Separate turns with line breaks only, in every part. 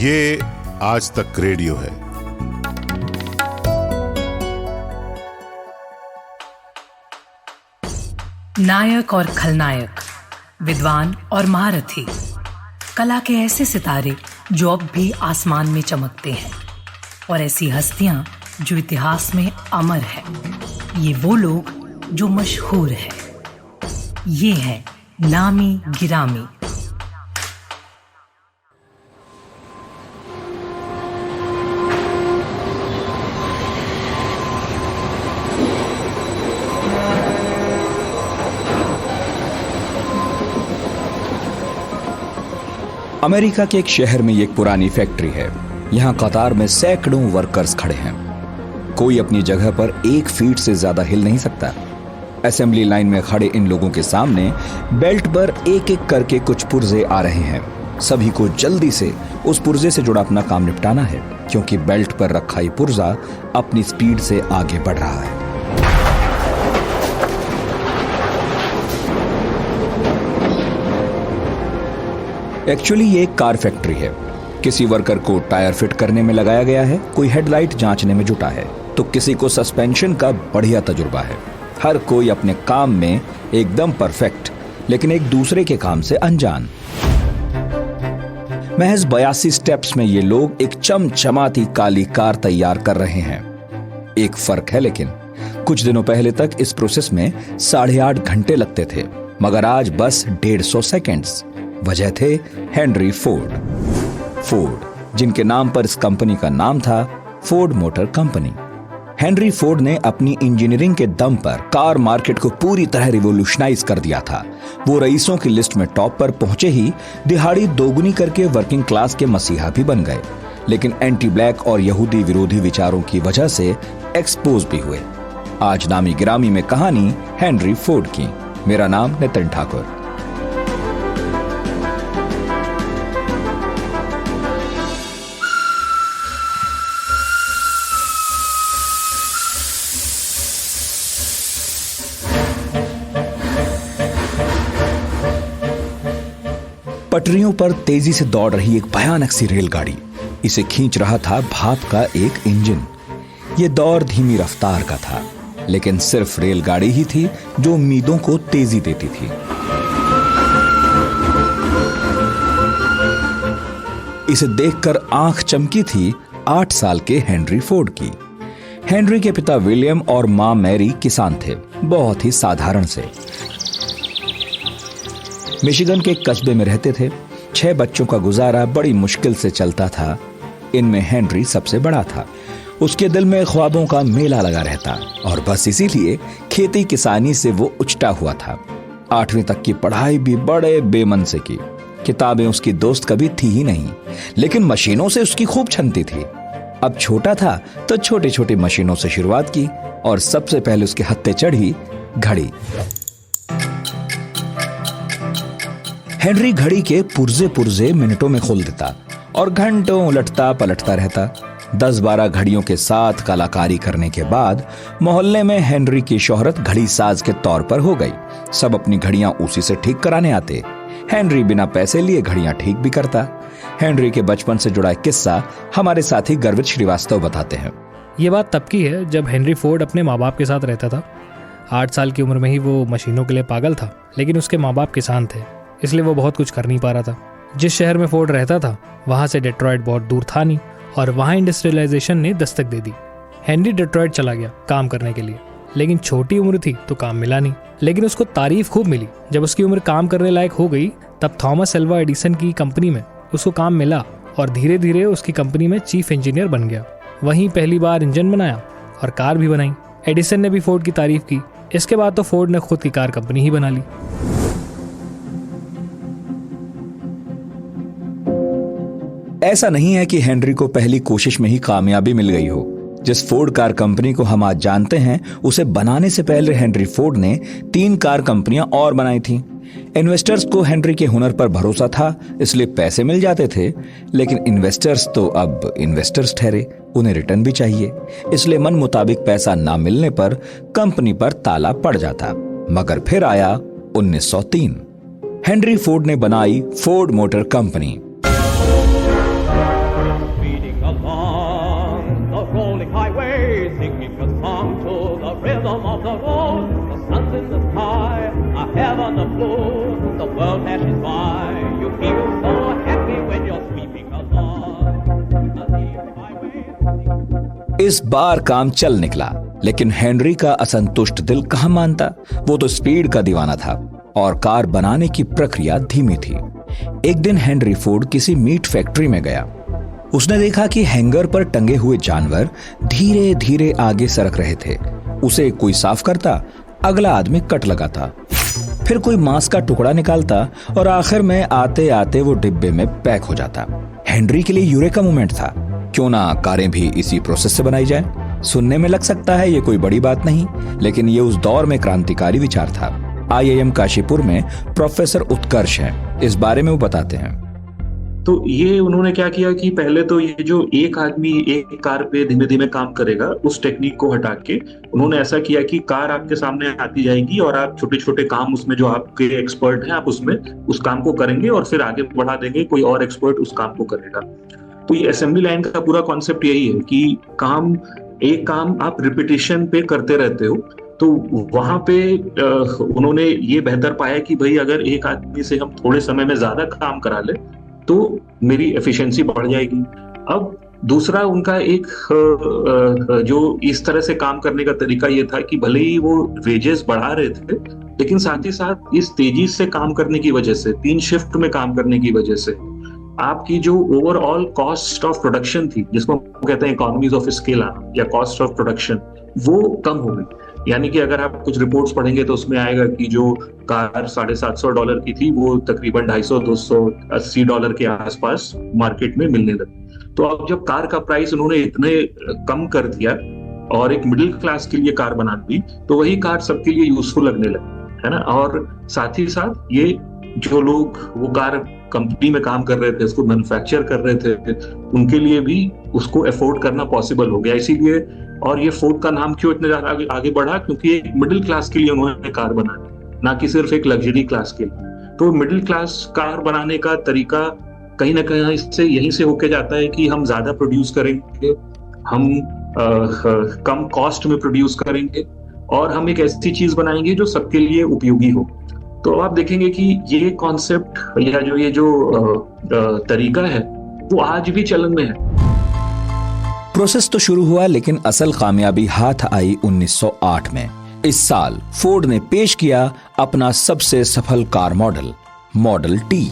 ये आज तक रेडियो है।
नायक और खलनायक, विद्वान और महारथी, कला के ऐसे सितारे जो अब भी आसमान में चमकते हैं, और ऐसी हस्तियां जो इतिहास में अमर है। ये वो लोग जो मशहूर हैं। ये है नामी गिरामी।
अमेरिका के एक शहर में एक पुरानी फैक्ट्री है। यहाँ कतार में सैकड़ों वर्कर्स खड़े हैं। कोई अपनी जगह पर 1 फीट से ज्यादा हिल नहीं सकता। असेंबली लाइन में खड़े इन लोगों के सामने बेल्ट पर एक एक करके कुछ पुर्जे आ रहे हैं। सभी को जल्दी से उस पुर्जे से जुड़ा अपना काम निपटाना है, क्योंकि बेल्ट पर रखा ये पुर्जा अपनी स्पीड से आगे बढ़ रहा है। एक्चुअली ये एक कार फैक्ट्री है। किसी वर्कर को टायर फिट करने में लगाया गया है, कोई हेडलाइट जांचने में जुटा है, तो किसी को सस्पेंशन का बढ़िया तजुर्बा है। हर कोई अपने काम में एकदम परफेक्ट, लेकिन एक दूसरे के काम से अनजान। महज 82 स्टेप्स में ये लोग एक चमचमाती काली कार तैयार कर रहे हैं। एक फर्क है लेकिन, कुछ दिनों पहले तक इस प्रोसेस में 8.5 घंटे लगते थे, मगर आज बस 150 सेकेंड्स। वजह थे हेनरी फोर्ड, जिनके नाम पर इस कंपनी का नाम था Ford motor company. Henry Ford ने अपनी इंजीनियरिंग के दम पर कार मार्केट को पूरी तरह रिवोल्यूशनाइज कर दिया था। वो रईसों की लिस्ट में टॉप पर पहुंचे ही दिहाड़ी दोगुनी करके वर्किंग क्लास के मसीहा भी बन गए, लेकिन एंटी ब्लैक और यहूदी विरोधी विचारों की वजह से एक्सपोज भी हुए। आज नामी गिरामी में कहानी हेनरी फोर्ड की। मेरा नाम नितिन ठाकुर। पटरियों पर तेजी से दौड़ रही एक भयानक सी रेलगाड़ी। इसे खींच रहा था भाप का एक इंजन। यह दौर धीमी रफ्तार का था, लेकिन सिर्फ रेलगाड़ी ही थी जो उम्मीदों को तेजी देती थी। इसे देखकर आंख चमकी थी 8 साल के हेनरी फोर्ड की। हेनरी के पिता विलियम और मां मैरी किसान थे, बहुत ही साधारण से। मिशिगन के एक कस्बे में रहते थे। 6 बच्चों का गुजारा बड़ी मुश्किल से चलता था। इनमें हेनरी सबसे बड़ा था। उसके दिल में ख्वाबों का मेला लगा रहता, और बस इसीलिए खेती किसानी से वो उचटा हुआ था। 8वीं तक की पढ़ाई भी बड़े बेमन से की। किताबें उसकी दोस्त कभी थी ही नहीं, लेकिन मशीनों से उसकी खूब छनती थी। अब छोटा था तो छोटी छोटी मशीनों से शुरुआत की, और सबसे पहले उसके हत्थे चढ़ी घड़ी। हेनरी घड़ी के पुर्जे मिनटों में खोल देता और घंटों उलटता पलटता रहता। 10-12 घड़ियों के साथ कलाकारी करने के बाद मोहल्ले में हेनरी की शोहरत घड़ी साज के तौर पर हो गई। सब अपनी घड़ियां उसी से ठीक कराने आते। हेनरी बिना पैसे लिए घड़ियां ठीक भी करता। हेनरी के बचपन से जुड़ा एक किस्सा हमारे साथी गर्वित श्रीवास्तव बताते हैं।
ये बात तब की है जब हेनरी फोर्ड अपने माँ बाप के साथ रहता था। 8 साल की उम्र में ही वो मशीनों के लिए पागल था, लेकिन उसके माँ बाप किसान थे, इसलिए वो बहुत कुछ कर नहीं पा रहा था। जिस शहर में फोर्ड रहता था वहां से डेट्रॉयट बहुत दूर था नहीं, और वहां इंडस्ट्रियलाइजेशन ने दस्तक दे दी। हेनरी डेट्रॉयट चला गया काम करने के लिए, लेकिन छोटी उम्र थी तो काम मिला नहीं। लेकिन उसको तारीफ खूब मिली। जब उसकी उम्र काम करने लायक हो गई तब थॉमस एल्वा एडिसन की कंपनी में उसको काम मिला, और धीरे धीरे उसकी कंपनी में चीफ इंजीनियर बन गया। वहीं पहली बार इंजन बनाया और कार भी बनाई। एडिसन ने भी फोर्ड की तारीफ की। इसके बाद तो फोर्ड ने खुद की कार कंपनी ही बना ली।
ऐसा नहीं है कि हेनरी को पहली कोशिश में ही कामयाबी मिल गई हो। जिस फोर्ड कार कंपनी को हम आज जानते हैं, उसे बनाने से पहले हेनरी फोर्ड ने 3 कार कंपनियां और बनाई थीं। इन्वेस्टर्स को हेनरी के हुनर पर भरोसा था, इसलिए पैसे मिल जाते थे। लेकिन इन्वेस्टर्स तो अब इन्वेस्टर्स ठहरे, उन्हें रिटर्न भी चाहिए। इसलिए मन मुताबिक पैसा ना मिलने पर कंपनी पर ताला पड़ जाता। मगर फिर आया 1903। हेनरी फोर्ड ने बनाई Ford motor company.
along the rolling highway, singing a song to the rhythm of the road. The sun's in the sky, a heaven of blue, the world passes by. You feel so happy when you're sweeping along the highway.
इस बार काम चल निकला, लेकिन Henry का असंतुष्ट दिल कहां मानता। वो तो स्पीड का दीवाना था और कार बनाने की प्रक्रिया धीमी थी। एक दिन हेनरी फोर्ड किसी मीट फैक्ट्री में गया। उसने देखा कि हैंगर पर टंगे हुए जानवर धीरे धीरे आगे सरक रहे थे। उसे कोई साफ करता, अगला आदमी कट लगाता, फिर कोई मांस का टुकड़ा निकालता और आखिर में आते आते वो डिब्बे में पैक हो जाता। हेनरी के लिए यूरेका मोमेंट था। क्यों ना कारें भी इसी प्रोसेस से बनाई जाए। सुनने में लग सकता है ये कोई बड़ी बात नहीं, लेकिन ये उस दौर में क्रांतिकारी विचार था। IIM काशीपुर में प्रोफेसर उत्कर्ष हैं, इस बारे में वो बताते हैं।
तो ये उन्होंने क्या किया कि पहले तो ये जो एक आदमी एक कार पे धीमे धीमे काम करेगा, उस टेक्निक को हटा के उन्होंने ऐसा किया कि कार आपके सामने आती जाएगी और आप छोटे छोटे काम उसमें जो आपके एक्सपर्ट हैं आप उसमें उस काम को करेंगे और फिर आगे बढ़ा देंगे, कोई और एक्सपर्ट उस काम को करेगा। तो ये असेंबली लाइन का पूरा कॉन्सेप्ट यही है कि एक काम आप रिपीटिशन पे करते रहते हो। तो वहां पे उन्होंने ये बेहतर पाया कि भाई अगर एक आदमी से हम थोड़े समय में ज्यादा काम करा ले तो मेरी एफिशिएंसी बढ़ जाएगी। अब दूसरा उनका एक जो इस तरह से काम करने का तरीका ये था कि भले ही वो वेजेस बढ़ा रहे थे, लेकिन साथ ही साथ इस तेजी से काम करने की वजह से, 3 शिफ्ट में काम करने की वजह से आपकी जो ओवरऑल कॉस्ट ऑफ प्रोडक्शन थी, जिसको कहते हैं इकोनॉमीज ऑफ स्केल या कॉस्ट ऑफ प्रोडक्शन, वो कम हो गई। यानी कि अगर आप कुछ रिपोर्ट्स पढ़ेंगे तो उसमें आएगा कि जो कार $750 की थी वो तकरीबन $250-280 के आसपास मार्केट में मिलने लगी। तो अब जब कार का प्राइस उन्होंने इतने कम कर दिया और एक मिडिल क्लास के लिए कार बना दी, तो वही कार सबके लिए यूजफुल लगने लगी, है ना। और साथ ही साथ ये जो लोग वो कार कंपनी में काम कर रहे थे, उसको मैन्युफैक्चर कर रहे थे, उनके लिए भी उसको अफोर्ड करना पॉसिबल हो गया। इसीलिए और ये फोर्ड का नाम क्यों इतने ज्यादा आगे बढ़ा, क्योंकि एक मिडिल क्लास के लिए उन्होंने कार बनाई, ना कि सिर्फ एक लग्जरी क्लास के लिए। तो मिडिल क्लास कार बनाने का तरीका कहीं ना कहीं इससे यहीं से होके जाता है कि हम ज्यादा प्रोड्यूस करेंगे, हम कम कॉस्ट में प्रोड्यूस करेंगे और हम एक ऐसी चीज बनाएंगे जो सबके लिए उपयोगी हो। तो आप देखेंगे कि ये कॉन्सेप्ट या जो तरीका है वो आज भी चलन में है।
प्रोसेस तो शुरू हुआ, लेकिन असल कामयाबी हाथ आई 1908 में। इस साल फोर्ड ने पेश किया अपना सबसे सफल कार मॉडल टी।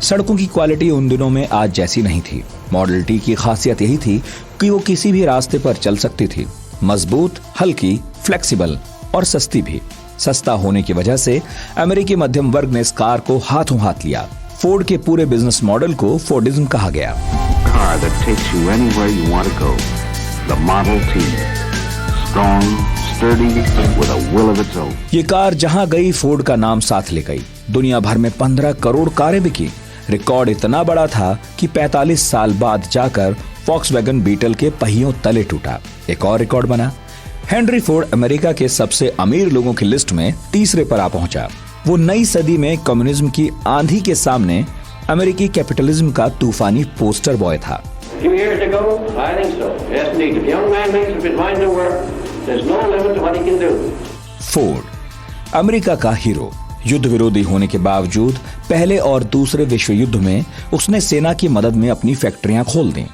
सड़कों की क्वालिटी उन दिनों में आज जैसी नहीं थी। मॉडल टी की खासियत यही थी कि वो किसी भी रास्ते पर चल सकती थी। मजबूत, हल्की, फ्लेक्सिबल और सस्ती भी। सस्ता होने की वजह से अमेरिकी मध्यम वर्ग ने इस कार को हाथों हाथ लिया। फोर्ड के पूरे बिजनेस मॉडल को फोर्डिज्म कहा गया।
Car that takes you anywhere you want to go. The Model T. Strong, sturdy, with a will of its own.
ये कार जहां गई फोर्ड का नाम साथ ले गई। दुनिया भर में 15 करोड़ कारें बिकी। रिकॉर्ड इतना बड़ा था कि 45 साल बाद जाकर वॉक्सवैगन बीटल के पहियों तले टूटा। एक और रिकॉर्ड बना। हेनरी फोर्ड अमेरिका के सबसे अमीर लोगों की लिस्ट में तीसरे पर आ पहुंचा। वो नई सदी में कम्युनिज्म की आंधी के सामने अमेरिकी कैपिटलिज्म का तूफानी पोस्टर बॉय था। फोर्ड अमेरिका का हीरो। युद्ध विरोधी होने के बावजूद पहले और दूसरे विश्व युद्ध में उसने सेना की मदद में अपनी फैक्ट्रियां खोल दी।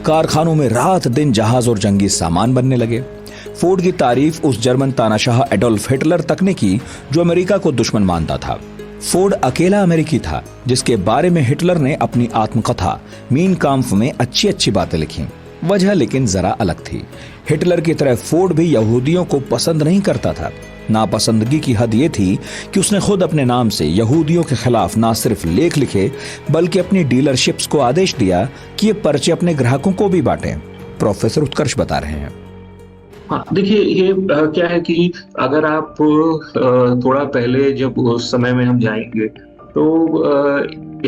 कारखानों में रात दिन जहाज और जंगी सामान बनने लगे। फोर्ड की तारीफ उस जर्मन तानाशाह एडोल्फ हिटलर तक ने की जो अमेरिका को दुश्मन मानता था। फोर्ड अकेला अमेरिकी था जिसके बारे में हिटलर ने अपनी आत्मकथा मीन काम्फ में अच्छी अच्छी बातें लिखी। वजह लेकिन जरा अलग थी। हिटलर की तरह फोर्ड भी यहूदियों को पसंद नहीं करता था। नापसंदगी की हद ये थी कि उसने खुद अपने नाम से यहूदियों के खिलाफ ना सिर्फ लेख लिखे बल्कि अपनी डीलरशिप्स को आदेश दिया कि ये पर्चे अपने ग्राहकों को भी बांटें। प्रोफेसर उत्कर्ष बता रहे हैं।
हाँ, देखिए ये क्या है कि अगर आप थोड़ा पहले जब उस समय में हम जाएंगे तो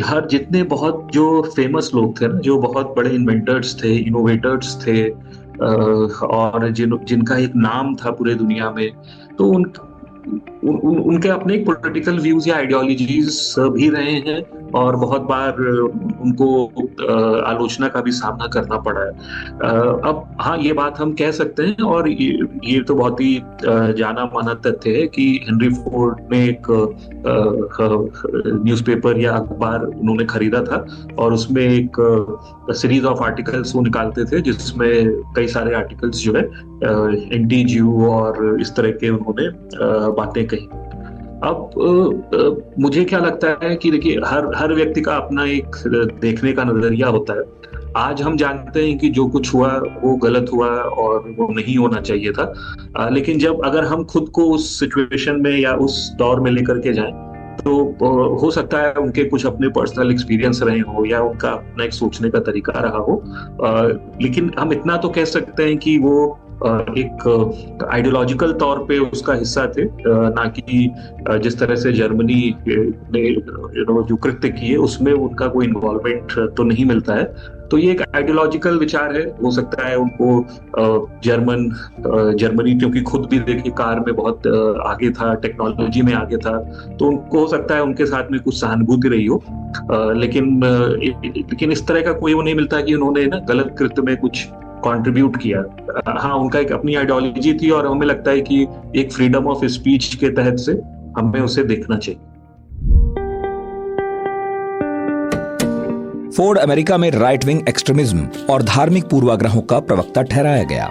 हर जितने बहुत जो फेमस लोग थे ना, जो बहुत बड़े इन्वेंटर्स थे, इनोवेटर्स थे और जिनका एक नाम था पूरे दुनिया में, तो उनके अपने पॉलिटिकल व्यूज या आइडियोलॉजीज भी रहे हैं और बहुत बार उनको आलोचना का भी सामना करना पड़ा है। अब हाँ, ये बात हम कह सकते हैं और ये तो बहुत ही जाना माना तथ्य है कि हेनरी फोर्ड ने एक न्यूज़पेपर या अखबार उन्होंने खरीदा था और उसमें एक सीरीज ऑफ आर्टिकल्स वो निकालते थे जिसमें कई सारे आर्टिकल्स जो है एंटी ज्यू और इस तरह के उन्होंने बातें कही। अब मुझे क्या लगता है कि देखिए हर व्यक्ति का अपना एक देखने का नजरिया होता है। आज हम जानते हैं कि जो कुछ हुआ वो गलत हुआ और वो नहीं होना चाहिए था, लेकिन जब अगर हम खुद को उस सिचुएशन में या उस दौर में लेकर के जाएं तो हो सकता है उनके कुछ अपने पर्सनल एक्सपीरियंस रहे हो या उनका अपना एक सोचने का तरीका रहा हो, लेकिन हम इतना तो कह सकते हैं कि वो एक आइडियोलॉजिकल तौर पे उसका हिस्सा थे, ना कि जिस तरह से जर्मनी ने जो कृत्य किए उसमें उनका कोई इन्वॉल्वमेंट तो नहीं मिलता है। तो ये एक आइडियोलॉजिकल विचार है। हो सकता है उनको जर्मनी क्योंकि खुद भी देखिए कार में बहुत आगे था, टेक्नोलॉजी में आगे था, तो उनको हो सकता है उनके साथ में कुछ सहानुभूति रही हो, लेकिन इस तरह का कोई वो नहीं मिलता कि उन्होंने ना गलत कृत्य में कुछ कंट्रीब्यूट किया। हाँ, उनका एक अपनी आइडियोलॉजी थी और हमें लगता है कि एक फ्रीडम ऑफ स्पीच के तहत से हमें उसे देखना चाहिए।
फोर्ड अमेरिका में राइट विंग एक्सट्रीमिज्म और धार्मिक पूर्वाग्रहों का प्रवक्ता ठहराया गया।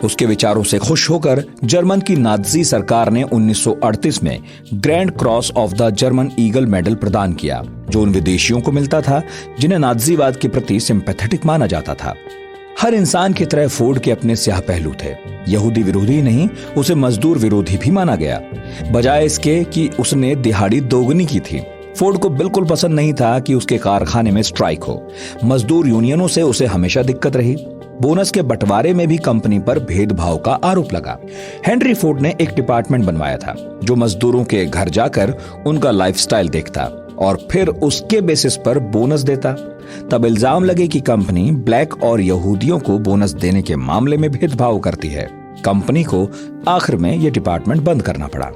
उसके विचारों से खुश होकर जर्मन की नाज़ी सरकार ने 1938 में grand cross of the German eagle medal प्रदान किया, जो उन विदेशियों को मिलता था जिन्हें नाज़ीवाद के प्रति सिंपैथेटिक माना जाता था। हर इंसान की तरह फोर्ड के अपने स्याह पहलू थे। यहूदी विरोधी नहीं, उसे मजदूर विरोधी भी माना गया, बजाय इसके कि उसने दिहाड़ी दोगुनी की थी। फोर्ड को बिल्कुल पसंद नहीं था कि उसके कारखाने में स्ट्राइक हो। मजदूर यूनियनों से उसे हमेशा दिक्कत रही। बोनस के बंटवारे में भी कंपनी पर भेदभाव का आरोप लगा। हेनरी फोर्ड ने एक डिपार्टमेंट बनवाया था जो मजदूरों के घर जाकर उनका लाइफस्टाइल देखता और फिर उसके बेसिस पर बोनस देता। तब इल्जाम लगे कि कंपनी ब्लैक और यहूदियों को बोनस देने के मामले में भेदभाव करती है। कंपनी को आखिर में यह डिपार्टमेंट बंद करना पड़ा।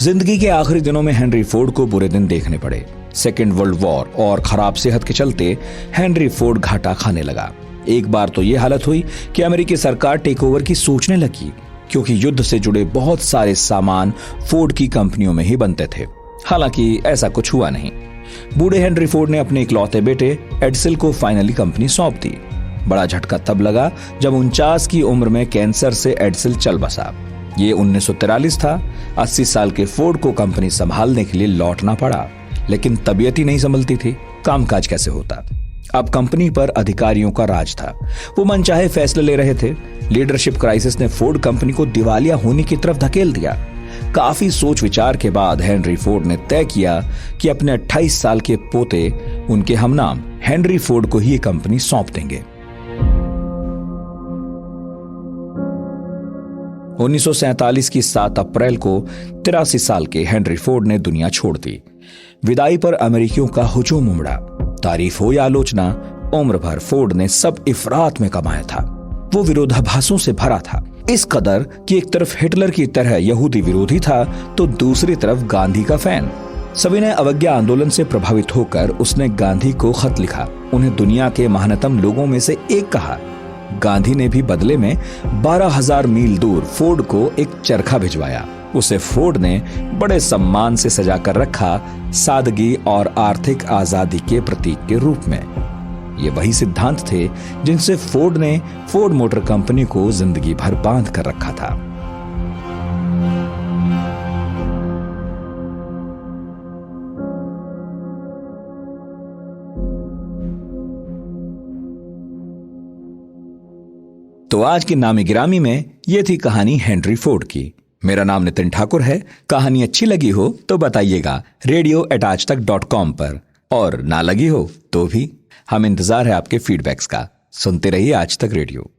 जिंदगी के आखिरी दिनों में हेनरी फोर्ड को बुरे दिन देखने पड़े। सेकेंड वर्ल्ड वॉर और खराब सेहत के चलते हेनरी फोर्ड घाटा खाने लगा। एक बार तो यह हालत हुई कि अमेरिकी सरकार टेकओवर की सोचने लगी, क्योंकि युद्ध से जुड़े बहुत सारे सामान फोर्ड की कंपनियों में ही बनते थे। हालांकि ऐसा कुछ हुआ नहीं। बूढ़े हेनरी फोर्ड ने अपने इकलौते बेटे एडसिल को फाइनली कंपनी सौंप दी। बड़ा झटका तब लगा जब 49 की उम्र में कैंसर से एडसिल चल बसा। ये 1943 था। 80 साल के फोर्ड को कंपनी संभालने के लिए लौटना पड़ा, लेकिन तबीयत ही नहीं संभलती थी। कामकाज कैसे होता? अब कंपनी पर अधिकारियों का राज था। वो मनचाहे फैसले ले रहे थे। लीडरशिप क्राइसिस ने फोर्ड कंपनी को दिवालिया होने की तरफ धकेल दिया। काफी सोच विचार के बाद हेनरी फोर्ड ने तय किया कि अपने 28 साल के पोते, उनके हमनाम हेनरी फोर्ड को ही ये कंपनी सौंप देंगे। 1947 की 7 अप्रैल को 83 साल के हेनरी फोर्ड ने दुनिया छोड़ दी। विदाई पर अमेरिकियों का हुजूम उमड़ा। तारीफ हो या आलोचना, उम्र भर फोर्ड ने सब इफरात में कमाया था। वो विरोधाभासों से भरा था, इस कदर कि एक तरफ हिटलर की तरह यहूदी विरोधी था तो दूसरी तरफ गांधी का फैन। सविनय अवज्ञा आंदोलन से प्रभावित होकर उसने गांधी को खत लिखा, उन्हें दुनिया के महानतम लोगों में से एक कहा। गांधी ने भी बदले में 12,000 मील दूर फोर्ड को एक चरखा भिजवाया। उसे फोर्ड ने बड़े सम्मान से सजा कर रखा, सादगी और आर्थिक आजादी के प्रतीक के रूप में। ये वही सिद्धांत थे जिनसे फोर्ड ने फोर्ड मोटर कंपनी को जिंदगी भर बांध कर रखा था। तो आज की नामी गिरामी में यह थी कहानी हेनरी फोर्ड की। मेरा नाम नितिन ठाकुर है। कहानी अच्छी लगी हो तो बताइएगा radio@aajtak.com पर, और ना लगी हो तो भी हम इंतजार है आपके फीडबैक्स का। सुनते रहिए आज तक रेडियो।